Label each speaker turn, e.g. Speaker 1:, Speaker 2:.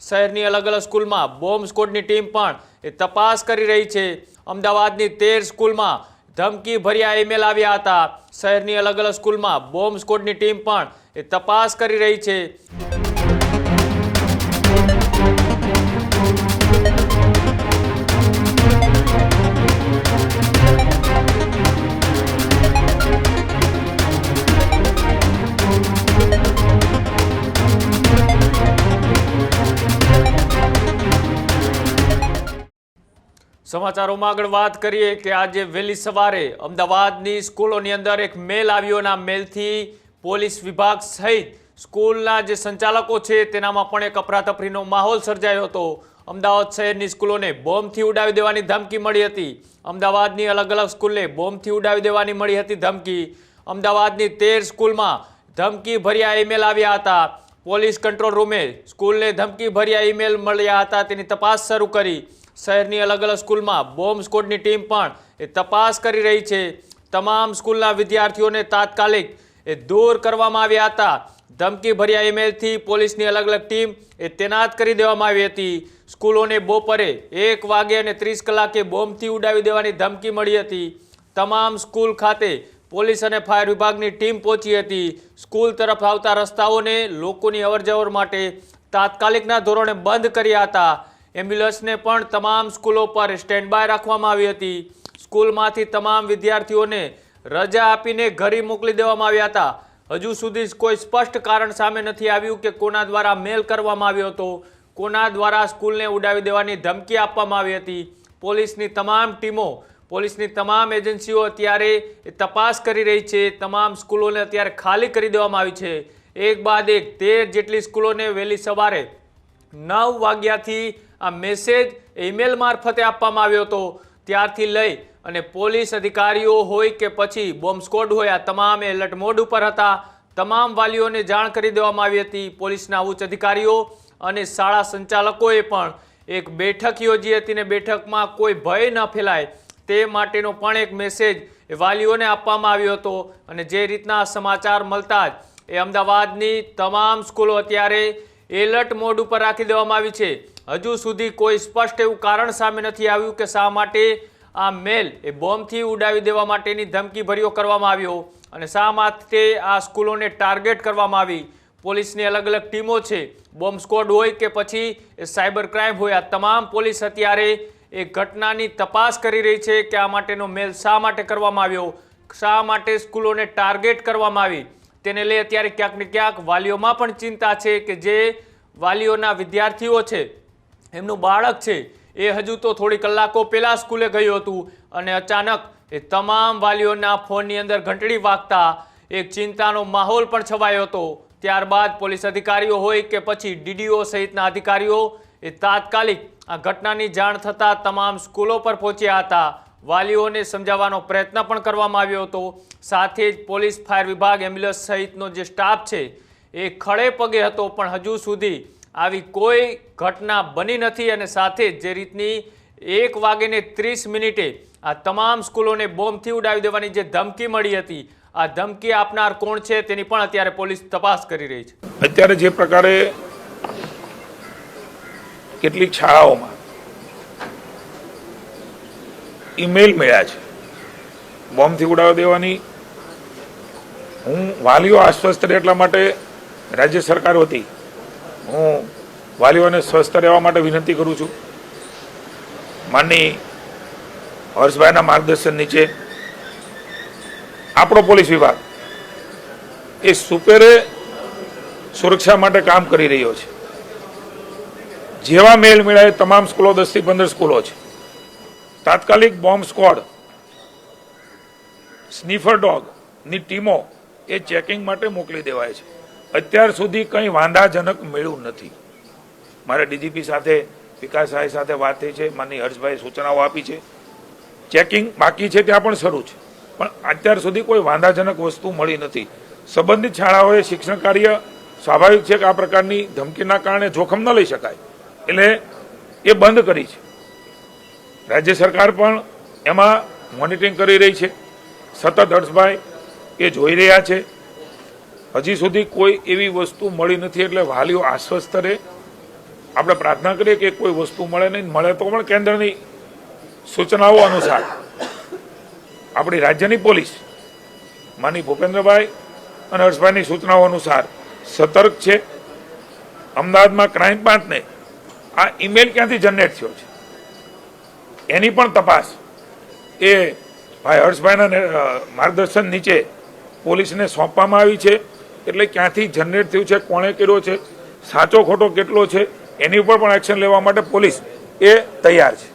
Speaker 1: શહેરની અલગ અલગ સ્કૂલમાં બોમ્બ સ્ક્વોડની ટીમ પણ તપાસ કરી રહી છે। અમદાવાદની 13 સ્કૂલમાં ધમકી ભર્યા ઈમેલ આવ્યા હતા। શહેરની અલગ અલગ સ્કૂલમાં બોમ્બ સ્ક્વોડની ટીમ પણ તપાસ કરી રહી છે। સમાચારોમાં આગળ વાત કરીએ કે આજે વહેલી સવારે અમદાવાદની સ્કૂલોની અંદર એક મેલ આવ્યો અને આ મેલથી પોલીસ વિભાગ સહિત સ્કૂલના જે સંચાલકો છે તેનામાં પણ એક અફરાતફરીનો માહોલ સર્જાયો હતો। અમદાવાદ શહેરની સ્કૂલોને બોમ્બથી ઉડાવી દેવાની ધમકી મળી હતી। અમદાવાદની અલગ અલગ સ્કૂલને બોમ્બથી ઉડાવી દેવાની મળી હતી ધમકી। અમદાવાદની 13 સ્કૂલમાં ધમકી ભર્યા ઈમેલ આવ્યા હતા। પોલીસ કંટ્રોલ રૂમે સ્કૂલને ધમકી ભર્યા ઈમેલ મળ્યા હતા તેની તપાસ શરૂ કરી। શહેરની અલગ અલગ સ્કૂલમાં બોમ્બ સ્ક્વોડની ટીમ પણ તપાસ કરી રહી છે। તમામ સ્કૂલના વિદ્યાર્થીઓને તાત્કાલિક દૂર કરવામાં આવ્યા હતા। ધમકી ભર્યા ઈમેલથી પોલીસની અલગ અલગ ટીમ તૈનાત કરી દેવામાં આવી હતી। સ્કૂલોને બપોરે 1:30 બોમ્બથી ઉડાવી દેવાની ધમકી મળી હતી। તમામ સ્કૂલ ખાતે પોલીસ અને ફાયર વિભાગની ટીમ પહોંચી હતી। સ્કૂલ તરફ આવતા રસ્તાઓને લોકોની અવરજવર માટે તાત્કાલિકના ધોરણે બંધ કર્યા હતા। એમ્બ્યુલન્સને પણ તમામ સ્કૂલો પર સ્ટેન્ડ બાય રાખવામાં આવી હતી। સ્કૂલમાંથી તમામ વિદ્યાર્થીઓને રજા આપીને ઘરે મોકલી દેવામાં આવ્યા હતા। હજુ સુધી કોઈ સ્પષ્ટ કારણ સામે નથી આવ્યું કે કોના દ્વારા મેલ કરવામાં આવ્યો હતો, કોના દ્વારા સ્કૂલને ઉડાવી દેવાની ધમકી આપવામાં આવી હતી। પોલીસની તમામ ટીમો, પોલીસની તમામ એજન્સીઓ અત્યારે તપાસ કરી રહી છે। તમામ સ્કૂલોને અત્યારે ખાલી કરી દેવામાં આવી છે। એક બાદ એક 13 જેટલી સ્કૂલોને વહેલી સવારે 9 વાગ્યાથી આ મેસેજ ઈમેલ મારફતે આપવામાં આવ્યો હતો। ત્યારથી લઈ અને પોલીસ અધિકારીઓ હોય કે પછી બોમ્બ સ્ક્વોડ હોય આ તમામ એલર્ટ મોડ ઉપર હતા। તમામ વાલીઓને જાણ કરી દેવામાં આવી હતી। પોલીસના ઉચ્ચ અધિકારીઓ અને શાળા સંચાલકોએ પણ એક બેઠક યોજી હતી અને બેઠકમાં કોઈ ભય ન ફેલાય તે માટેનો પણ એક મેસેજ વાલીઓને આપવામાં આવ્યો હતો। અને જે રીતના સમાચાર મળતા જ એ અમદાવાદની તમામ સ્કૂલો અત્યારે એલર્ટ મોડ ઉપર રાખી દેવામાં આવી છે। હજુ સુધી કોઈ સ્પષ્ટ એવું કારણ સામે નથી આવ્યું કે શા માટે આ મેલ બોમ્બથી ઉડાવી દેવા માટેની ધમકી ભર્યો કરવામાં આવ્યો અને શા માટે આ સ્કૂલોને ટાર્ગેટ કરવામાં આવી। પોલીસની અલગ અલગ ટીમો છે, બોમ્બ સ્ક્વોડ હોય કે પછી સાયબર ક્રાઇમ હોય, આ તમામ પોલીસ અત્યારે એ ઘટનાની તપાસ કરી રહી છે કે આ માટેનો મેલ શા માટે કરવામાં આવ્યો, શા માટે સ્કૂલોને ટાર્ગેટ કરવામાં આવી। તેને લઈ અત્યારે ક્યાંક ને ક્યાંક વાલીઓમાં પણ ચિંતા છે કે જે વાલીઓના વિદ્યાર્થીઓ છે, એમનું બાળક છે એ હજુ તો થોડી કલાકો પહેલાં સ્કૂલે ગયું હતું અને અચાનક એ તમામ વાલીઓના ફોનની અંદર ઘંટડી વાગતા એક ચિંતાનો માહોલ પણ છવાયો હતો। ત્યારબાદ પોલીસ અધિકારીઓ હોય કે પછી ડીડીઓ સહિતના અધિકારીઓ એ તાત્કાલિક આ ઘટનાની જાણ થતાં તમામ સ્કૂલો પર પહોંચ્યા હતા। વાલીઓને સમજાવવાનો પ્રયત્ન પણ કરવામાં આવ્યો હતો। સાથે જ પોલીસ, ફાયર વિભાગ, એમ્બ્યુલન્સ સહિતનો જે સ્ટાફ છે એ ખડે પગે હતો, પણ હજુ સુધી આવી કોઈ ઘટના બની નથી। અને સાથે જે રીતની 1:30 આ તમામ સ્કૂલોને બોમ્બથી ઉડાવી દેવાની જે ધમકી મળી હતી, આ ધમકી આપનાર કોણ છે તેની પણ અત્યારે પોલીસ તપાસ કરી રહી છે।
Speaker 2: અત્યારે જે પ્રકારે કેટલીક શાળાઓમાં ઈમેલ મળ્યા છે બોમ્બથી ઉડાવી દેવાની, હું વાલીઓ આશ્વસ્ત રહે એટલા માટે રાજ્ય સરકાર વતી હું વાલીઓને સ્વસ્થ રહેવા માટે વિનંતી કરું છું। માનની હર્ષભાઈના માર્ગદર્શન નીચે આપણો પોલીસ વિભાગ એ સુપેરે સુરક્ષા માટે કામ કરી રહ્યો છે। જેવા મેલ મળ્યા તમામ સ્કૂલો 10 થી 15 સ્કૂલો છે, તાત્કાલિક બોમ્બ સ્ક્વોડ, સ્નીફર ડોગની ટીમો એ ચેકિંગ માટે મોકલી દેવાય છે। અત્યાર સુધી કંઈ વાંધાજનક મળ્યું નથી। મારે ડીજીપી સાથે, વિકાસભાઈ સાથે વાત થઈ છે, માનની હર્ષભાઈ સૂચનાઓ આપી છે, ચેકિંગ બાકી છે, ત્યાં પણ શરૂ છે, પણ અત્યાર સુધી કોઈ વાંધાજનક વસ્તુ મળી નથી। સંબંધિત શાળાઓએ શિક્ષણ કાર્ય સ્વાભાવિક છે કે આ પ્રકારની ધમકીના કારણે જોખમ ન લઈ શકાય એટલે એ બંધ કરી છે। રાજ્ય સરકાર પણ એમાં મોનિટરિંગ કરી રહી છે, સતત હર્ષભાઈ એ જોઈ રહ્યા છે। હજી સુધી કોઈ એવી વસ્તુ મળી નથી એટલે વાલીઓ આશ્વસ્ત રહે। આપણે પ્રાર્થના કરીએ કે કોઈ વસ્તુ મળે નહીં, મળે તો પણ કેન્દ્રની સૂચનાઓ અનુસાર આપણી રાજ્યની પોલીસ માનની ભૂપેન્દ્રભાઈ અને હર્ષભાઈની સૂચનાઓ અનુસાર સતર્ક છે. અમદાવાદમાં ક્રાઇમ બ્રાન્ચને આ ઈમેલ ક્યાંથી જનરેટ થયો છે એની પણ તપાસ એ ભાઈ હર્ષભાઈના માર્ગદર્શન નીચે પોલીસને સોંપવામાં આવી છે. એટલે ક્યાંથી જનરેટ થયું છે, કોણે કર્યો છે, સાચો ખોટો કેટલો છે, એની ઉપર પણ એક્શન લેવા માટે પોલીસ એ તૈયાર છે.